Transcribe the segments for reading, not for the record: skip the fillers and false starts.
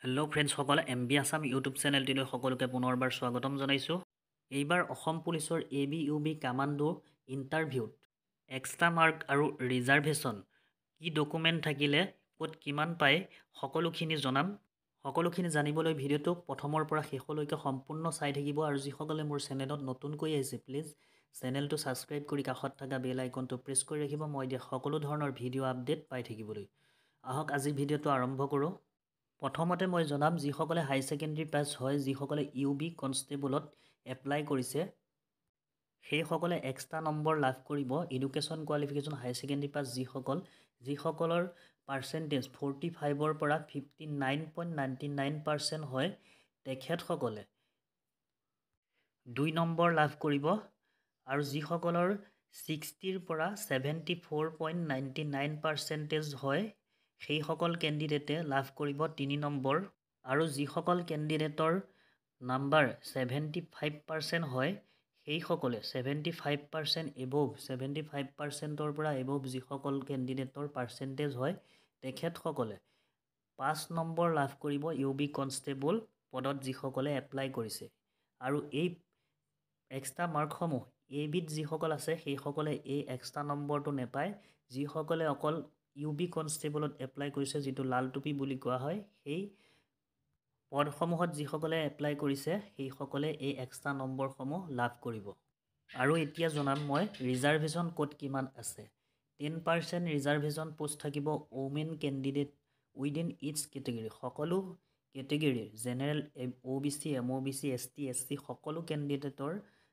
Hello' ফ্ৰেণ্ডছসকলে MB Assam YouTube চেনেলটিলৈ সকলোকে পুনৰবাৰ স্বাগতম জনাইছোঁ। এইবাৰ অসম পুলিচৰ ABUB কামাণ্ডো ইণ্টাৰভিউত এক্সট্ৰা মাৰ্ক আৰু ৰিজাৰ্ভেশ্যন কি ডকুমেণ্ট থাকিলে ক'ত কিমান পায় সকলোখিনি জনাম। সকলোখিনি জানিবলৈ ভিডিঅ'টো প্ৰথমৰ পৰা শেষলৈকে সম্পূৰ্ণ চাই থাকিব আৰু যিসকলে মোৰ চেনেলত নতুনকৈ আহিছে প্লিজ চেনেলটো ছাবস্ক্ৰাইব কৰি কাষত থকা বেল আইকনটো প্ৰেছ কৰি ৰাখিব মই দিয়া সকলো ধৰণৰ ভিডিঅ' আপডেট পাই থাকিবলৈ। আহক আজি ভিডিঅ'টো আৰম্ভ কৰোঁ। প্ৰথমতে মই জনাম যিসকলে হাই ছেকেণ্ডেৰী পাছ হয় যিসকলে UB কনষ্টেবলত এপ্লাই কৰিছে সেইসকলে এক্সট্ৰা নম্বৰ লাভ কৰিব। এডুকেশ্যন কোৱালিফিকেশ্যন হাই ছেকেণ্ডেৰী পাছ যিসকলৰ পাৰ্চেণ্টেজ 45ৰ পৰা 59.99% হয় তেখেতসকলে 2 নম্বৰ লাভ কৰিব আৰু যিসকলৰ 60ৰ পৰা 74.99% হয় সেইসকল কেণ্ডিডেটে লাভ কৰিব 3 নম্বৰ আৰু যিসকল কেণ্ডিডেটৰ নাম্বাৰ 75% হয় সেইসকলে 75% এবভ 75%ৰ পৰা এবভ যিসকল কেণ্ডিডেটৰ পাৰ্চেণ্টেজ হয় তেখেতসকলে 5 নম্বৰ লাভ কৰিব UB কনষ্টেবল পদত যিসকলে এপ্লাই কৰিছে। আৰু এই এক্সট্ৰা মাৰ্কসমূহ এইবিধ যিসকল আছে সেইসকলে এই এক্সট্ৰা নম্বৰটো নেপায়। যিসকলে অকল UB কনষ্টেবলত এপ্লাই কৰিছে যিটো লাল টুপি বুলি কোৱা হয় সেই পদসমূহত যিসকলে এপ্লাই কৰিছে সেইসকলে এই এক্সট্ৰা নম্বৰসমূহ লাভ কৰিব। আৰু এতিয়া জনাম মই ৰিজাৰ্ভেশ্যন ক'ত কিমান আছে। 10% ৰিজাৰ্ভেশ্যন পোষ্ট থাকিব women candidate within its category. সকলো কেটেগৰীৰ general OBC MOBC ST SC সকলো কেণ্ডিডেটৰ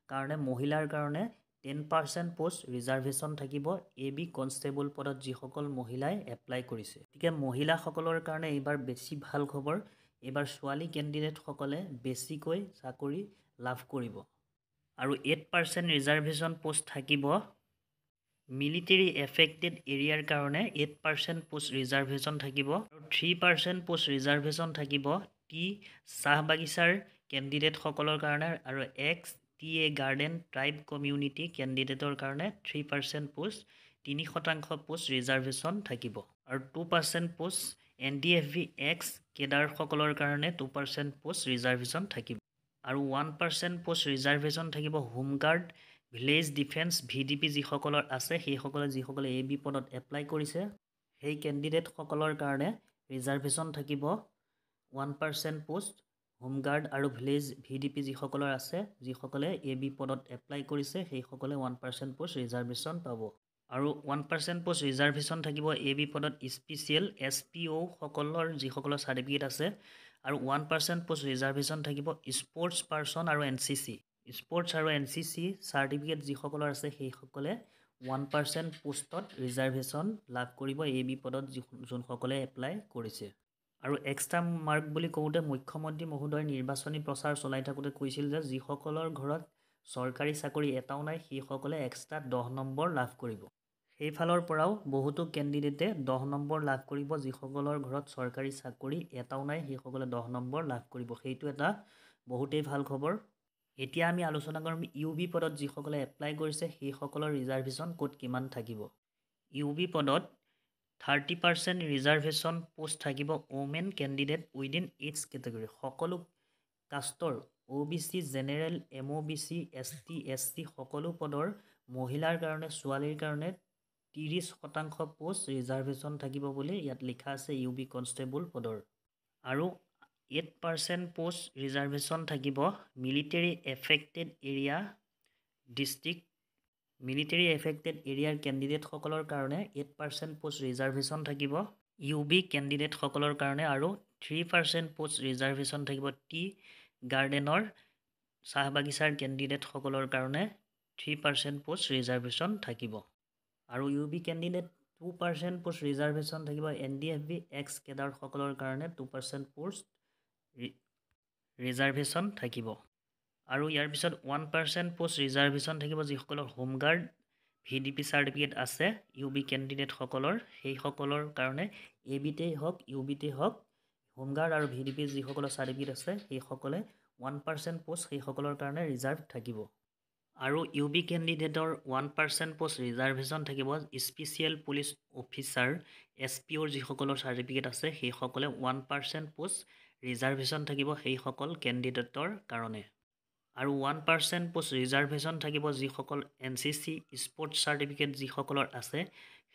কাৰণে মহিলাৰ কাৰণে 10% পোষ্ট ৰিজাৰ্ভেশ্যন থাকিব AB কনষ্টেবল পদত যিসকল মহিলাই এপ্লাই কৰিছে। গতিকে মহিলাসকলৰ কাৰণে এইবাৰ বেছি ভাল খবৰ, এইবাৰ ছোৱালী কেণ্ডিডেটসকলে বেছিকৈ চাকৰি লাভ কৰিব। আৰু 8% ৰিজাৰ্ভেশ্যন পোষ্ট থাকিব মিলিটেৰী এফেক্টেড এৰিয়াৰ কাৰণে 8% পোষ্ট ৰিজাৰ্ভেশ্যন থাকিব আৰু 3% পোষ্ট ৰিজাৰ্ভেশ্যন থাকিব টি চাহ বাগিচাৰ কেণ্ডিডেটসকলৰ কাৰণে আৰু XTA গাৰ্ডেন ট্ৰাইব কমিউনিটি কেণ্ডিডেটৰ কাৰণে 3% পোষ্ট 3% পোষ্ট ৰিজাৰ্ভেশ্যন থাকিব আৰু 2% পোষ্ট NDFB X কেডাৰসকলৰ কাৰণে 2% পোষ্ট ৰিজাৰ্ভেশ্যন থাকিব আৰু 1% পোষ্ট ৰিজাৰ্ভেশ্যন থাকিব হোমগাৰ্ড ভিলেজ ডিফেন্স VDP যিসকলৰ আছে যিসকলে AB পদত এপ্লাই কৰিছে সেই কেণ্ডিডেটসকলৰ কাৰণে ৰিজাৰ্ভেশ্যন থাকিব 1% পোষ্ট হোমগাৰ্ড আৰু ভিলেজ VDP যিসকলৰ আছে যিসকলে AB পদত এপ্লাই কৰিছে সেইসকলে 1% পোষ্ট ৰিজাৰ্ভেশ্যন পাব আৰু 1% পোষ্ট ৰিজাৰ্ভেশ্যন থাকিব AB পদত স্পেচিয়েল SPO সকলৰ যিসকলৰ চাৰ্টিফিকেট আছে আৰু 1% পোষ্ট ৰিজাৰ্ভেশ্যন থাকিব স্পৰ্টছ পাৰ্চন আৰু NCC স্পৰ্টছ আৰু NCC চাৰ্টিফিকেট যিসকলৰ আছে সেইসকলে 1% পোষ্টত ৰিজাৰ্ভেশ্যন লাভ কৰিব AB পদত যোনসকলে এপ্লাই কৰিছে। আৰু এক্সট্ৰা মাৰ্ক বুলি কওঁতে মুখ্যমন্ত্ৰী মহোদয় নিৰ্বাচনী প্ৰচাৰ চলাই থাকোঁতে কৈছিল যে যিসকলৰ ঘৰত চৰকাৰী চাকৰি এটাও নাই সেইসকলে এক্সট্ৰা 10 নম্বৰ লাভ কৰিব। সেইফালৰ পৰাও বহুতো কেণ্ডিডেটে 10 নম্বৰ লাভ কৰিব। যিসকলৰ ঘৰত চৰকাৰী চাকৰি এটাও নাই সেইসকলে 10 নম্বৰ লাভ কৰিব। সেইটো এটা বহুতেই ভাল খবৰ। এতিয়া আমি আলোচনা কৰিম UB পদত যিসকলে এপ্লাই কৰিছে সেইসকলৰ ৰিজাৰ্ভেশ্যন ক'ত কিমান থাকিব। UB পদত 30% ৰিজাৰ্ভেশ্যন পোষ্ট থাকিব women candidate within its category. সকলো কাষ্টৰ OBC general MOBC ST SC সকলো পদৰ মহিলাৰ কাৰণে ছোৱালীৰ কাৰণে 30% পোষ্ট ৰিজাৰ্ভেশ্যন থাকিব বুলি ইয়াত লিখা আছে UB কনষ্টেবল পদৰ। আৰু 8% পোষ্ট ৰিজাৰ্ভেশ্যন থাকিব military affected area district military affected এৰিয়াৰ কেণ্ডিডেটসকলৰ কাৰণে 8% পোষ্ট ৰিজাৰ্ভেশ্যন থাকিব UB কেণ্ডিডেটসকলৰ কাৰণে আৰু 3% পোষ্ট ৰিজাৰ্ভেশ্যন থাকিব টি গাৰ্ডেনৰ চাহ বাগিচাৰ কেণ্ডিডেটসকলৰ কাৰণে 3% পোষ্ট ৰিজাৰ্ভেশ্যন থাকিব আৰু UB কেণ্ডিডেট 2% পোষ্ট ৰিজাৰ্ভেশ্যন থাকিব NDFB X কেডাৰসকলৰ কাৰণে 2% পোষ্ট ৰিজাৰ্ভেশ্যন থাকিব আৰু ইয়াৰ পিছত 1% পোষ্ট ৰিজাৰ্ভেশ্যন থাকিব যিসকলৰ হোমগাৰ্ড VDP চাৰ্টিফিকেট আছে UB কেণ্ডিডেটসকলৰ সেইসকলৰ কাৰণে ABতেই হওক UBতেই হওক হোমগাৰ্ড আৰু VDP যিসকলৰ চাৰ্টিফিকেট আছে সেইসকলে 1% পোষ্ট সেইসকলৰ কাৰণে ৰিজাৰ্ভ থাকিব আৰু UB কেণ্ডিডেটৰ 1% পোষ্ট ৰিজাৰ্ভেশ্যন থাকিব স্পেচিয়েল পুলিচ অফিচাৰ SPOৰ যিসকলৰ চাৰ্টিফিকেট আছে সেইসকলে 1% পোষ্ট ৰিজাৰ্ভেশ্যন থাকিব সেইসকল কেণ্ডিডেটৰ কাৰণে আৰু 1% পোষ্ট ৰিজাৰ্ভেশ্যন থাকিব যিসকল NCC স্পৰ্টছ চাৰ্টিফিকেট যিসকলৰ আছে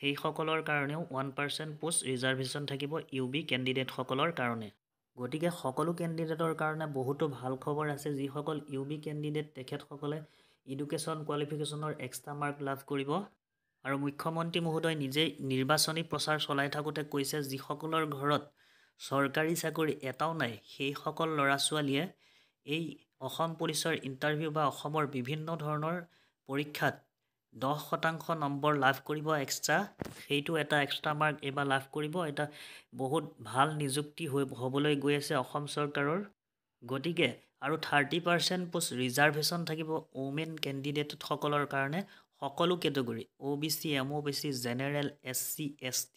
সেইসকলৰ কাৰণেও 1% পোষ্ট ৰিজাৰ্ভেশ্যন থাকিব UB কেণ্ডিডেটসকলৰ কাৰণে গতিকে সকলো কেণ্ডিডেটৰ কাৰণে বহুতো ভাল খবৰ আছে যিসকল UB কেণ্ডিডেট তেখেতসকলে এডুকেশ্যন কোৱালিফিকেশ্যনৰ এক্সট্ৰা মাৰ্ক লাভ কৰিব আৰু মুখ্যমন্ত্ৰী মহোদয় নিজেই নিৰ্বাচনী প্ৰচাৰ চলাই থাকোঁতে কৈছে যিসকলৰ ঘৰত চৰকাৰী চাকৰি এটাও নাই সেইসকল ল'ৰা ছোৱালীয়ে এই অসম পুলিচৰ ইণ্টাৰভিউ বা অসমৰ বিভিন্ন ধৰণৰ পৰীক্ষাত 10% নম্বৰ লাভ কৰিব এক্সট্ৰা সেইটো এটা এক্সট্ৰা মাৰ্ক এইবাৰ লাভ কৰিব এটা বহুত ভাল নিযুক্তি হ'বলৈ গৈ আছে অসম চৰকাৰৰ গতিকে আৰু 30% পোষ্ট ৰিজাৰ্ভেশ্যন থাকিব ওমেন কেণ্ডিডেটসকলৰ কাৰণে সকলো category OBC MOBC general SC ST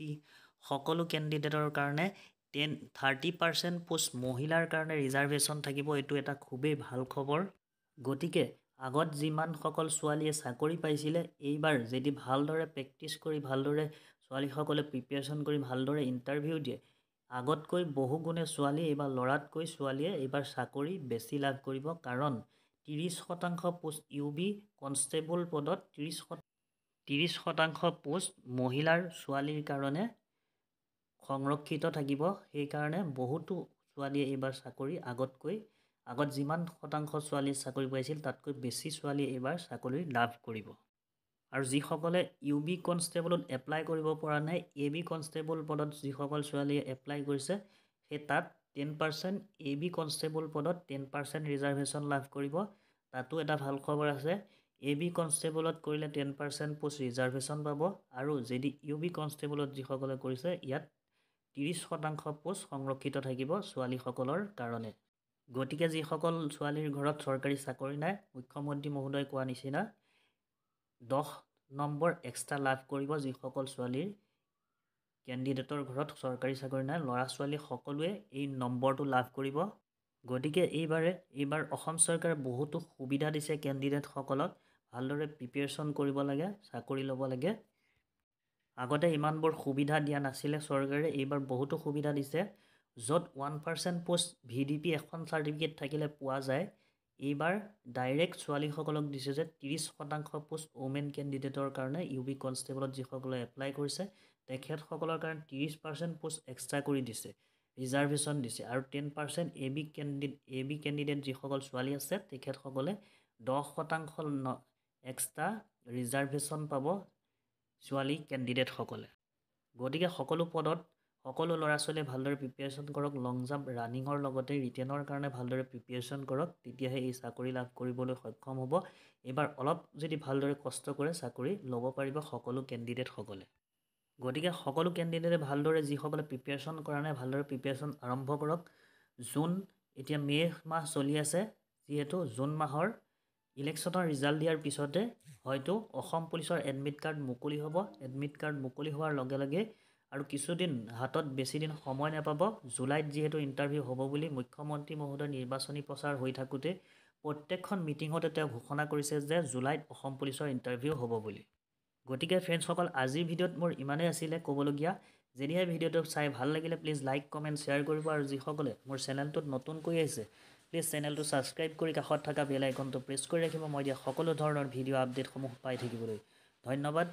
সকলো কেণ্ডিডেটৰ কাৰণে 30% পোষ্ট মহিলাৰ কাৰণে ৰিজাৰ্ভেশ্যন থাকিব এইটো এটা খুবেই ভাল খবৰ গতিকে আগত যিমানসকল ছোৱালীয়ে চাকৰি পাইছিলে এইবাৰ যদি ভালদৰে প্ৰেক্টিছ কৰি ভালদৰে ছোৱালীসকলে প্ৰিপেৰেশ্যন কৰি ভালদৰে ইণ্টাৰভিউ দিয়ে আগতকৈ বহুগুণে ছোৱালী এইবাৰ ল'ৰাতকৈ ছোৱালীয়ে এইবাৰ চাকৰি বেছি লাভ কৰিব কাৰণ 30% পোষ্ট UB কনষ্টেবল পদত 30% পোষ্ট মহিলাৰ ছোৱালীৰ কাৰণে সংৰক্ষিত থাকিব সেইকাৰণে বহুতো ছোৱালীয়ে এইবাৰ চাকৰি আগত যিমান শতাংশ ছোৱালীয়ে চাকৰি পাইছিল তাতকৈ বেছি ছোৱালীয়ে এইবাৰ চাকৰি লাভ কৰিব আৰু যিসকলে UB কনষ্টেবলত এপ্লাই কৰিব পৰা নাই AB কনষ্টেবল পদত যিসকল ছোৱালীয়ে এপ্লাই কৰিছে সেই তাত 10% AB কনষ্টেবল পদত 10% ৰিজাৰ্ভেশ্যন লাভ কৰিব তাতো এটা ভাল খবৰ আছে AB কনষ্টেবলত কৰিলে 10% পোষ্ট ৰিজাৰ্ভেশ্যন পাব আৰু যদি UB কনষ্টেবলত যিসকলে কৰিছে ইয়াত 30% পোষ্ট সংৰক্ষিত থাকিব ছোৱালীসকলৰ কাৰণে গতিকে যিসকল ছোৱালীৰ ঘৰত চৰকাৰী চাকৰি নাই মুখ্যমন্ত্ৰী মহোদয় কোৱা নিচিনা 10 নম্বৰ এক্সট্ৰা লাভ কৰিব যিসকল ছোৱালীৰ কেণ্ডিডেটৰ ঘৰত চৰকাৰী চাকৰি নাই ল'ৰা ছোৱালী সকলোৱে এই নম্বৰটো লাভ কৰিব গতিকে এইবাৰ অসম চৰকাৰে বহুতো সুবিধা দিছে কেণ্ডিডেটসকলক ভালদৰে প্ৰিপেৰেশ্যন কৰিব লাগে চাকৰি ল'ব লাগে আগতে ইমানবোৰ সুবিধা দিয়া নাছিলে চৰকাৰে এইবাৰ বহুতো সুবিধা দিছে য'ত 1% পোষ্ট VDP এখন চাৰ্টিফিকেট থাকিলে পোৱা যায় এইবাৰ ডাইৰেক্ট ছোৱালীসকলক দিছে যে 30% পোষ্ট ওমেন কেণ্ডিডেটৰ কাৰণে UB কনষ্টেবলত যিসকলে এপ্লাই কৰিছে তেখেতসকলৰ কাৰণে 30% পোষ্ট এক্সট্ৰা কৰি দিছে ৰিজাৰ্ভেশ্যন দিছে আৰু 10% AB কেণ্ডিডেট যিসকল ছোৱালী আছে তেখেতসকলে 10% এক্সট্ৰা ৰিজাৰ্ভেশ্যন পাব ছোৱালী কেণ্ডিডেটসকলে গতিকে সকলো পদত সকলো ল'ৰা ছোৱালীয়ে ভালদৰে প্ৰিপেৰেশ্যন কৰক লং জাম্প ৰানিঙৰ লগতে ৰিটেনৰ কাৰণে ভালদৰে প্ৰিপেৰেশ্যন কৰক তেতিয়াহে এই চাকৰি লাভ কৰিবলৈ সক্ষম হ'ব এইবাৰ অলপ যদি ভালদৰে কষ্ট কৰে চাকৰি ল'ব পাৰিব সকলো কেণ্ডিডেটসকলে গতিকে সকলো কেণ্ডিডেটে ভালদৰে যিসকলে প্ৰিপেৰেশ্যন কৰা নাই ভালদৰে প্ৰিপেৰেশ্যন আৰম্ভ কৰক জুন এতিয়া মে' মাহ চলি আছে যিহেতু জুন মাহৰ ইলেকশ্যনৰ ৰিজাল্ট দিয়াৰ পিছতে হয়তো অসম পুলিচৰ এডমিট কাৰ্ড মুকলি হ'ব এডমিট কাৰ্ড মুকলি হোৱাৰ লগে লগে আৰু কিছুদিন হাতত বেছি দিন সময় নাপাব জুলাইত যিহেতু ইণ্টাৰভিউ হ'ব বুলি মুখ্যমন্ত্ৰী মহোদয় নিৰ্বাচনী প্ৰচাৰ হৈ থাকোঁতে প্ৰত্যেকখন মিটিঙতে তেওঁ ঘোষণা কৰিছে যে জুলাইত অসম পুলিচৰ ইণ্টাৰভিউ হ'ব বুলি গতিকে ফ্ৰেণ্ডছসকল আজিৰ ভিডিঅ'ত মোৰ ইমানেই আছিলে ক'বলগীয়া যদিহে ভিডিঅ'টো চাই ভাল লাগিলে প্লিজ লাইক কমেণ্ট শ্বেয়াৰ কৰিব আৰু যিসকলে মোৰ চেনেলটোত নতুনকৈ আহিছে প্লিজ চেনেলটো ছাবস্ক্ৰাইব কৰি কাষত থকা বেল আইকনটো প্ৰেছ কৰি ৰাখিব মই দিয়া সকলো ধৰণৰ ভিডিঅ' আপডেটসমূহ পাই থাকিবলৈ ধন্যবাদ